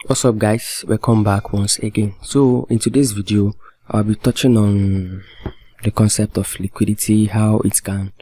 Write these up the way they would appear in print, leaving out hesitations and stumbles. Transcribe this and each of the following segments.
What's up guys, welcome back once again. So in today's video I'll be touching on the concept of liquidity, how it can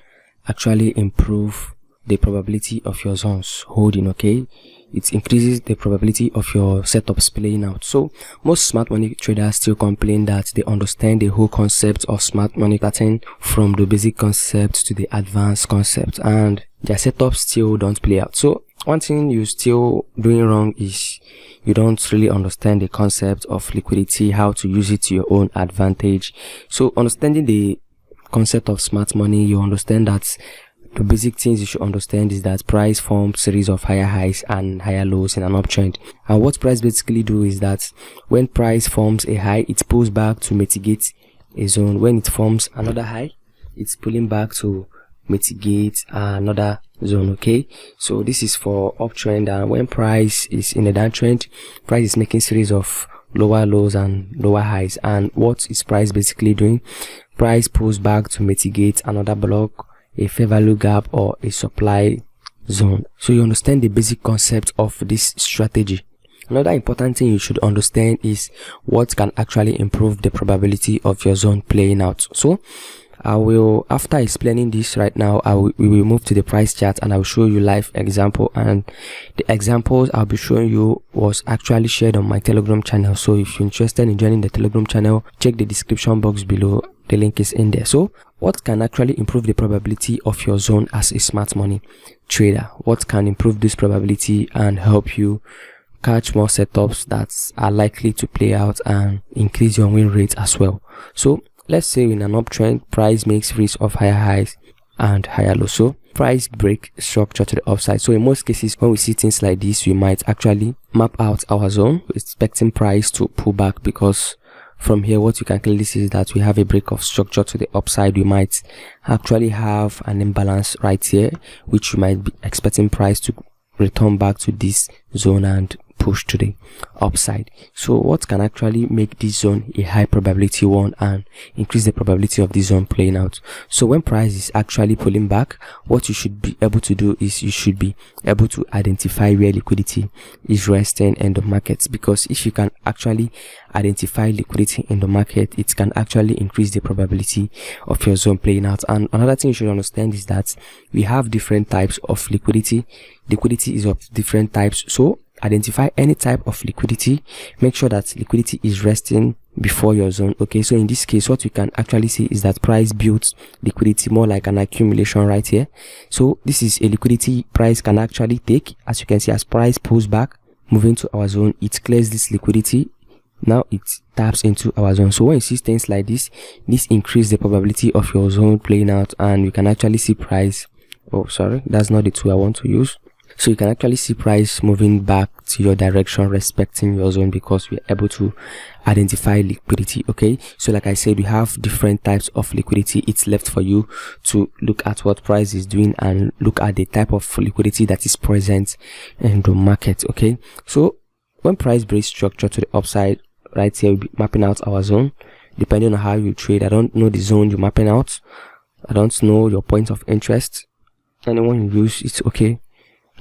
actually improve the probability of your zones holding. Okay, it increases the probability of your setups playing out. So most smart money traders still complain that they understand the whole concept of smart money, starting from the basic concept to the advanced concept, and their setups still don't play out. So one thing you're still doing wrong is you don't really understand the concept of liquidity, how to use it to your own advantage. So understanding the concept of smart money, you understand that the basic things you should understand is that price forms series of higher highs and higher lows in an uptrend. And what price basically do is that when price forms a high, it pulls back to mitigate a zone. When it forms another high, it's pulling back to mitigate another zone. Okay, so this is for uptrend, and when price is in a downtrend, price is making series of lower lows and lower highs. And what is price basically doing? Price pulls back to mitigate another block, a fair value gap, or a supply zone. So you understand the basic concept of this strategy. Another important thing you should understand is what can actually improve the probability of your zone playing out. So I will, after explaining this right now, we will move to the price chart and I will show you live example, and the examples I'll be showing you was actually shared on my Telegram channel. So if you're interested in joining the Telegram channel, check the description box below, the link is in there. So what can actually improve the probability of your zone as a smart money trader? What can improve this probability and help you catch more setups that are likely to play out and increase your win rate as well? So let's say in an uptrend, price makes series of higher highs and higher lows. So price break structure to the upside. So in most cases, when we see things like this, we might actually map out our zone, expecting price to pull back, because from here what you can clearly see is that we have a break of structure to the upside. We might actually have an imbalance right here, which you might be expecting price to return back to this zone and push to the upside. So what can actually make this zone a high probability one and increase the probability of this zone playing out? So when price is actually pulling back, what you should be able to do is you should be able to identify where liquidity is resting in the market, because if you can actually identify liquidity in the market, it can actually increase the probability of your zone playing out. And another thing you should understand is that we have different types of liquidity. Liquidity is of different types, so identify any type of liquidity. Make sure that liquidity is resting before your zone. Okay, so in this case, what you can actually see is that price builds liquidity more like an accumulation right here. So this is a liquidity price can actually take. As you can see, as price pulls back, moving to our zone, it clears this liquidity. Now it taps into our zone. So when you see things like this increases the probability of your zone playing out, and you can actually see price, oh sorry, that's not the tool I want to use. So you can actually see price moving back to your direction respecting your zone, because we are able to identify liquidity. Okay, so like I said, we have different types of liquidity. It's left for you to look at what price is doing and look at the type of liquidity that is present in the market. Okay, so when price breaks structure to the upside, right here we'll be mapping out our zone depending on how you trade. I don't know the zone you're mapping out, I don't know your point of interest. Anyone you use, it's okay,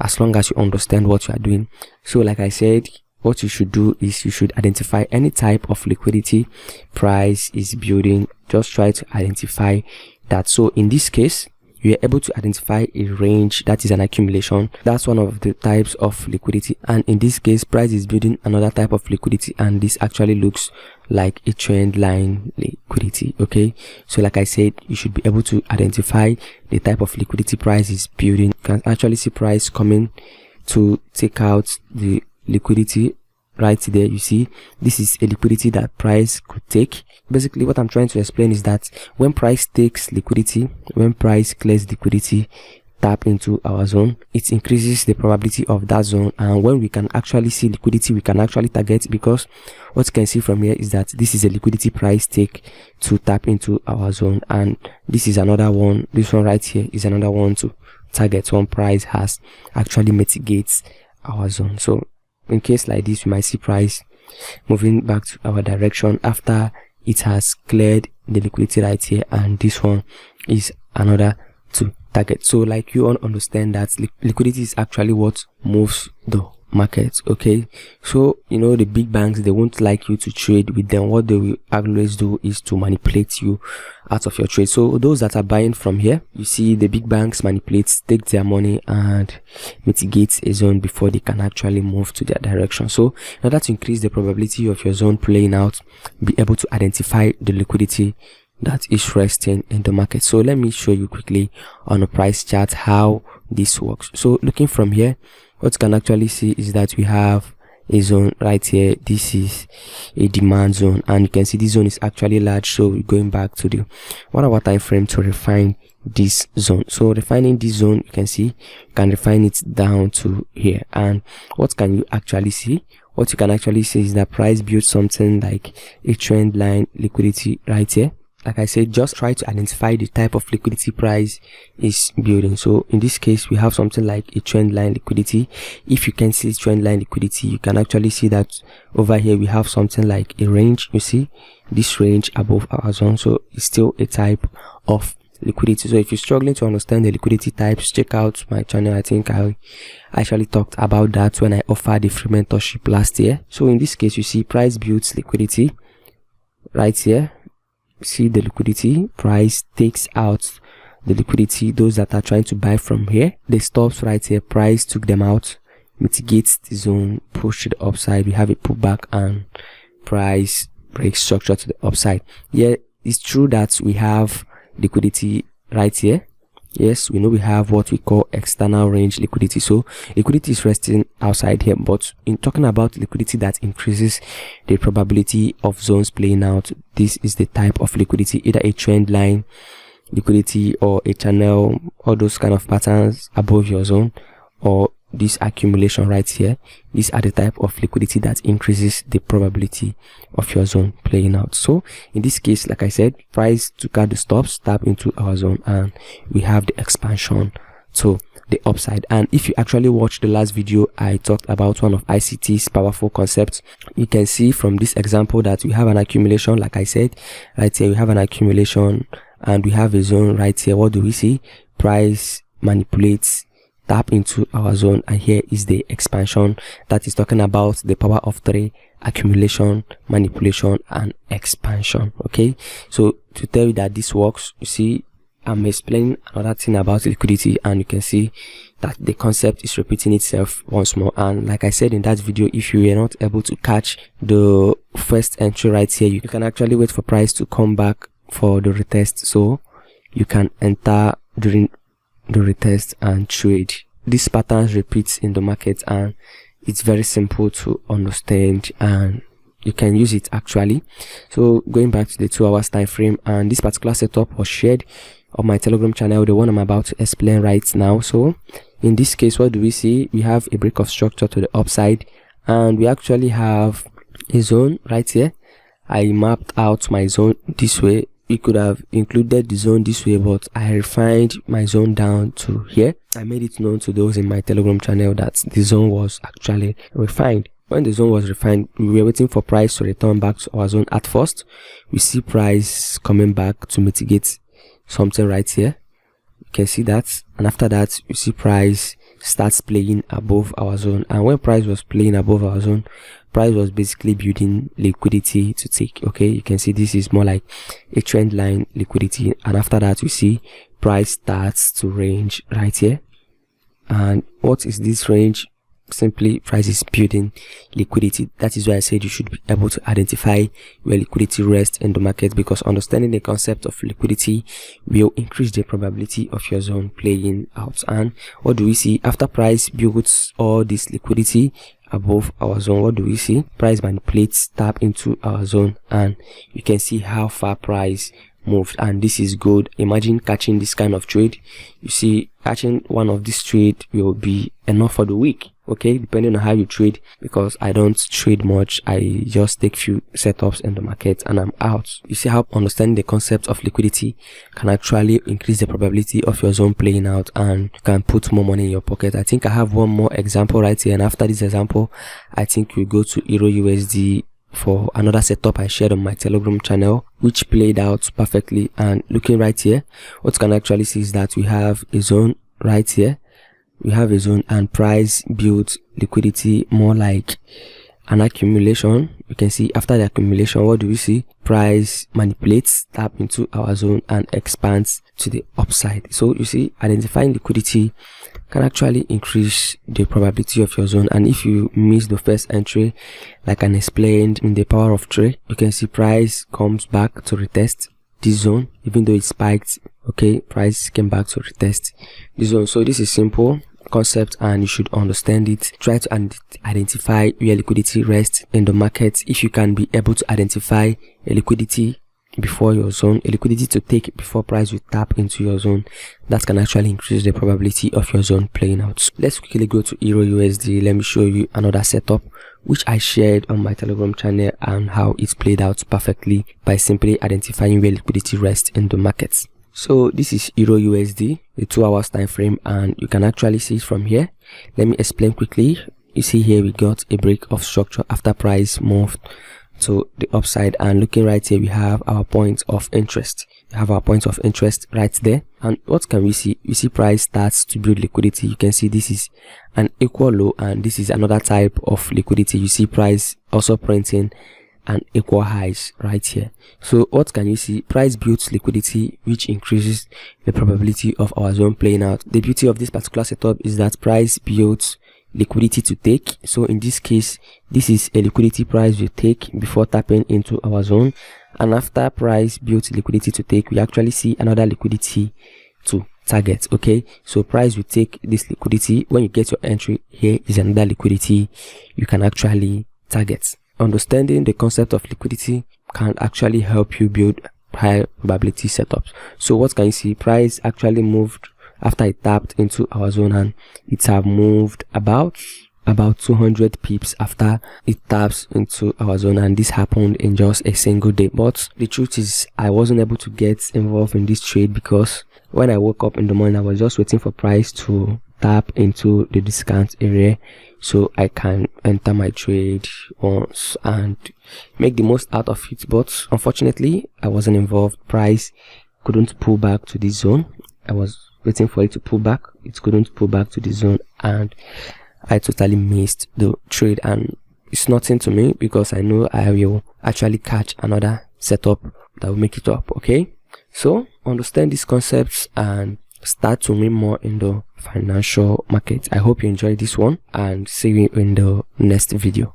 as long as you understand what you are doing. So like I said, what you should do is you should identify any type of liquidity price is building. Just try to identify that. So in this case, you are able to identify a range that is an accumulation. That's one of the types of liquidity, and in this case price is building another type of liquidity, and this actually looks like a trend line liquidity. Okay, so like I said, you should be able to identify the type of liquidity price is building. You can actually see price coming to take out the liquidity right there. You see, this is a liquidity that price could take. Basically what I'm trying to explain is that when price takes liquidity, when price clears liquidity, tap into our zone, it increases the probability of that zone. And when we can actually see liquidity, we can actually target, because what you can see from here is that this is a liquidity price take to tap into our zone, and this is another one. This one right here is another one to target when price has actually mitigates our zone. So in case like this, we might see price moving back to our direction after it has cleared the liquidity right here, and this one is another to target. So like you all understand that liquidity is actually what moves the market. Okay, so you know the big banks, they won't like you to trade with them. What they will always do is to manipulate you out of your trade. So those that are buying from here, you see the big banks manipulate, take their money and mitigate a zone before they can actually move to their direction. So in order to increase the probability of your zone playing out, be able to identify the liquidity that is resting in the market. So let me show you quickly on a price chart how this works. So looking from here, what you can actually see is that we have a zone right here. This is a demand zone, and you can see this zone is actually large. So we're going back to the 1 hour time frame to refine this zone. So refining this zone, you can see you can refine it down to here. And what can you actually see? What you can actually see is that price built something like a trend line liquidity right here. Like I said, just try to identify the type of liquidity price is building. So in this case, we have something like a trend line liquidity. If you can see trend line liquidity, you can actually see that over here we have something like a range. You see this range above our zone, so it's still a type of liquidity. So if you're struggling to understand the liquidity types, check out my channel. I think I actually talked about that when I offered the free mentorship last year. So in this case, you see price builds liquidity right here. See the liquidity, price takes out the liquidity, those that are trying to buy from here, they stops right here, price took them out, mitigates the zone, push to the upside, we have a pullback and price breaks structure to the upside. Yeah, it's true that we have liquidity right here. Yes, we know we have what we call external range liquidity. So liquidity is resting outside here, but in talking about liquidity that increases the probability of zones playing out, this is the type of liquidity, either a trend line liquidity or a channel, all those kind of patterns above your zone, or this accumulation right here. These are the type of liquidity that increases the probability of your zone playing out. So in this case, like I said, price took out the stops, tap into our zone, and we have the expansion to the upside. And if you actually watch the last video, I talked about one of ICT's powerful concepts. You can see from this example that we have an accumulation. Like I said, right here we have an accumulation and we have a zone right here. What do we see? Price manipulates, tap into our zone, and here is the expansion that is talking about the power of 3: accumulation, manipulation, and expansion. Okay, so to tell you that this works, you see I'm explaining another thing about liquidity, and you can see that the concept is repeating itself once more. And like I said in that video, if you were not able to catch the first entry right here, you can actually wait for price to come back for the retest, so you can enter during the retest and trade. This pattern repeats in the market, and it's very simple to understand and you can use it actually. So going back to the 2 hours time frame, and this particular setup was shared on my Telegram channel, the one I'm about to explain right now. So in this case, what do we see? We have a break of structure to the upside, and we actually have a zone right here. I mapped out my zone this way. We could have included the zone this way, but I refined my zone down to here. I made it known to those in my Telegram channel that the zone was actually refined. When the zone was refined, we were waiting for price to return back to our zone. At first, we see price coming back to mitigate something right here. You can see that, and after that, you see price starts playing above our zone. And when price was playing above our zone, price was basically building liquidity to take. Okay, you can see this is more like a trend line liquidity, and after that you see price starts to range right here. And what is this range? Simply price is building liquidity. That is why I said you should be able to identify where liquidity rests in the market, because understanding the concept of liquidity will increase the probability of your zone playing out. And what do we see? After price builds all this liquidity above our zone, what do we see? Price manipulates, tap into our zone, and you can see how far price moved, and this is good. Imagine catching this kind of trade. You see, catching one of this trade will be enough for the week. Okay, depending on how you trade, because I don't trade much, I just take few setups in the market and I'm out. You see how understanding the concept of liquidity can actually increase the probability of your zone playing out, and you can put more money in your pocket. I think I have one more example right here, and after this example, I think we go to Euro USD for another setup I shared on my Telegram channel, which played out perfectly. And looking right here, what you can actually see is that we have a zone right here, we have a zone and price built liquidity more like an accumulation. You can see after the accumulation, what do we see? Price manipulates, tap into our zone and expands to the upside. So you see, identifying liquidity can actually increase the probability of your zone. And if you miss the first entry, like I explained in the power of trade, you can see price comes back to retest this zone. Even though it spiked, okay, price came back to retest this zone. So this is simple concept and you should understand it. Try to identify where liquidity rests in the market. If you can be able to identify a liquidity before your zone, a liquidity to take before price will tap into your zone, that can actually increase the probability of your zone playing out. Let's quickly go to Euro USD. Let me show you another setup which I shared on my Telegram channel and how it played out perfectly by simply identifying where liquidity rests in the markets. So this is Euro USD, the 2 hours time frame, and you can actually see it from here. Let me explain quickly. You see here we got a break of structure after price moved to the upside, and looking right here we have our point of interest. We have our point of interest right there, and what can we see? We see price starts to build liquidity. You can see this is an equal low and this is another type of liquidity. You see price also printing and equal highs right here. So what can you see? Price builds liquidity, which increases the probability of our zone playing out. The beauty of this particular setup is that price builds liquidity to take. So in this case, this is a liquidity price we take before tapping into our zone, and after price builds liquidity to take, we actually see another liquidity to target. Okay, so price will take this liquidity. When you get your entry, here is another liquidity you can actually target. Understanding the concept of liquidity can actually help you build high probability setups. So what can you see? Price actually moved after it tapped into our zone, and it have moved about 200 pips after it taps into our zone, and this happened in just a single day. But the truth is, I wasn't able to get involved in this trade because when I woke up in the morning, I was just waiting for price to tap into the discount area so I can enter my trade once and make the most out of it. But unfortunately, I wasn't involved. Price couldn't pull back to this zone. I was waiting for it to pull back. It couldn't pull back to the zone, and I totally missed the trade. And it's nothing to me because I know I will actually catch another setup that will make it up. Okay, so understand these concepts and start to win more in the financial market. I hope you enjoyed this one, and see you in the next video.